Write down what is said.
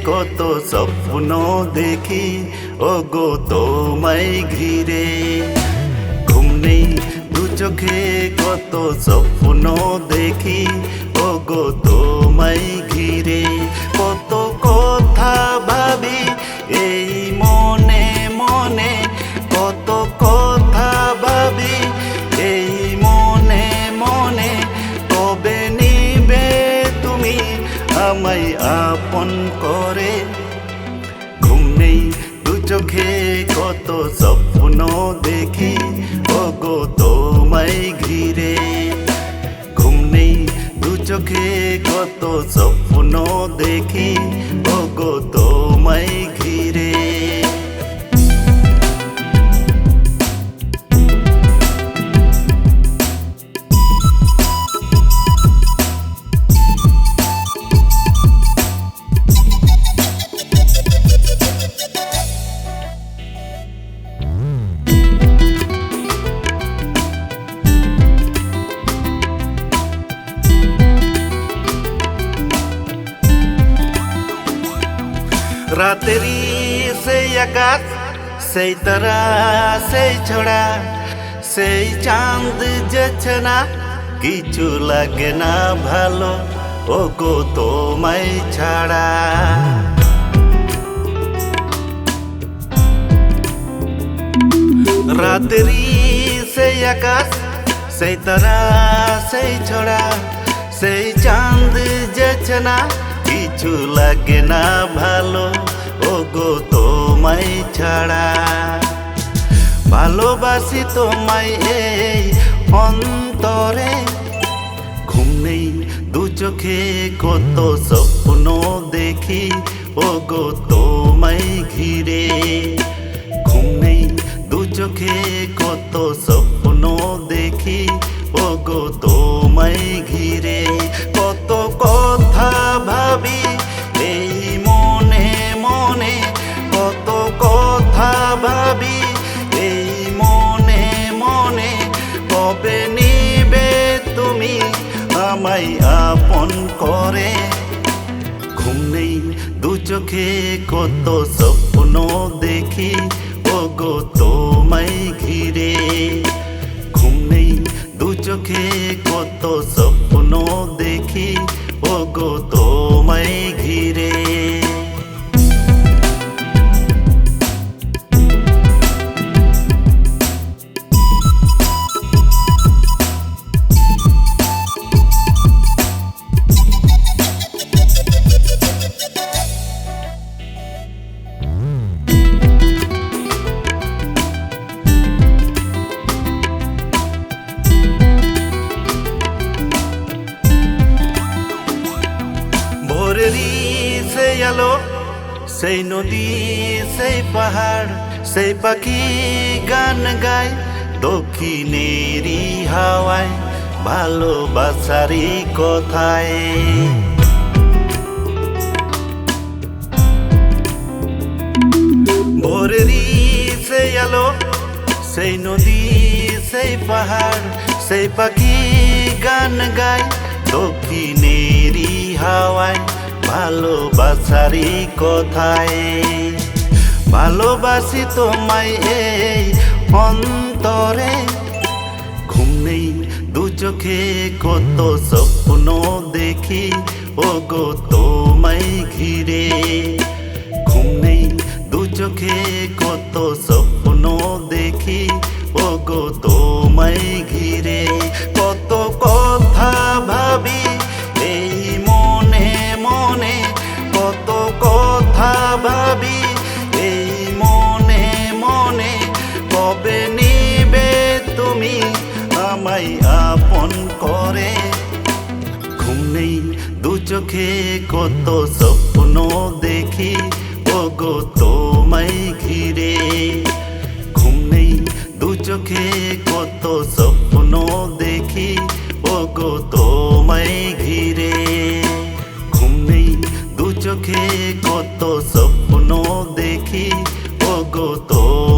কত স্বপ্ন দেখি ওগো তোমায় ঘিরে। ঘুম নেই দু চোখে কত স্বপ্ন দেখি ওগো তোমায় ঘিরে। কত কথা ভাবি এই মনে মনে, কত কথা ভাবি এই মনে মনে। তবে নিবে তুমি আমায় আপন করে। ঘুম নেই দু চোখে কত স্বপ্ন দেখি ওগো তোমায় ঘিরে। ঘুম নেই দু চোখে কত স্বপ্ন দেখি ওগো তোমায় ঘিরে। রাতেরই সেই আকাশ, সেই তারা, সেই ছড়া, সেই চাঁদ যেছে না, কিছু লাগে না ভালো ওগো তোমায় ছাড়া। রাতেরই সেই আকাশ, সেই তারা, সেই ছড়া, সেই চাঁদ যেছে না, কিছু লাগে না ভালো ওগো তোমায় ছাড়া। ভালোবাসি তোমায় এই অন্তরে। ঘুম নেই দু চোখে কত স্বপ্ন দেখি ওগো তোমায় ঘিরে। ঘুম নেই দু চোখে কত স্বপ্ন দেখি ওগো তোমায় ঘিরে। কত কথা ভাবি এই মনে মনে, কত কথা ভাবি এই মনে মনে। কবে নিবে তুমি আমায় আপন করে। ঘুম নেই দু চোখে কত স্বপ্ন দেখি ওগো তোমায় ঘিরে। ঘুম নেই দু চোখে কত স্বপ্ন দেখি ওগো তোমায় ঘিরে। ভোরেরই সেই আলো, সেই নদী, সেই পাহাড়, সেই পাখি গান গায় দক্ষিণেরই হাওয়ায় ভালোবাসারই কথায়। ভোরেরই সেই আলো, সেই নদী, সেই পাহাড়, সেই পাখি গান গায় দক্ষিণেরই হাওয়ায় ভালোবাসারই কথায়। ভালোবাসি তোমায় এই অন্তরে। ঘুম নেই দু চোখে কত স্বপ্ন দেখি ওগো তোমায় ঘিরে। ঘুম নেই দু চোখে কত স্বপ্ন দেখি ওগো তোমায় ঘিরে। কত কথা ভাবি এই মনে মনে, কত কথা ভাবি এই মনে মনে। কবে নিবে তুমি আমায় আপন করে। ঘুম নেই দু চোখে কত স্বপ্ন দেখি ওগো তোমায় ঘিরে। ঘুম নেই দু চোখে কত স্বপ্ন দেখি ওগো তোমায় ঘিরে। ঘুম নেই দু চোখে কত স্বপ্ন দেখি ওগো তোমায়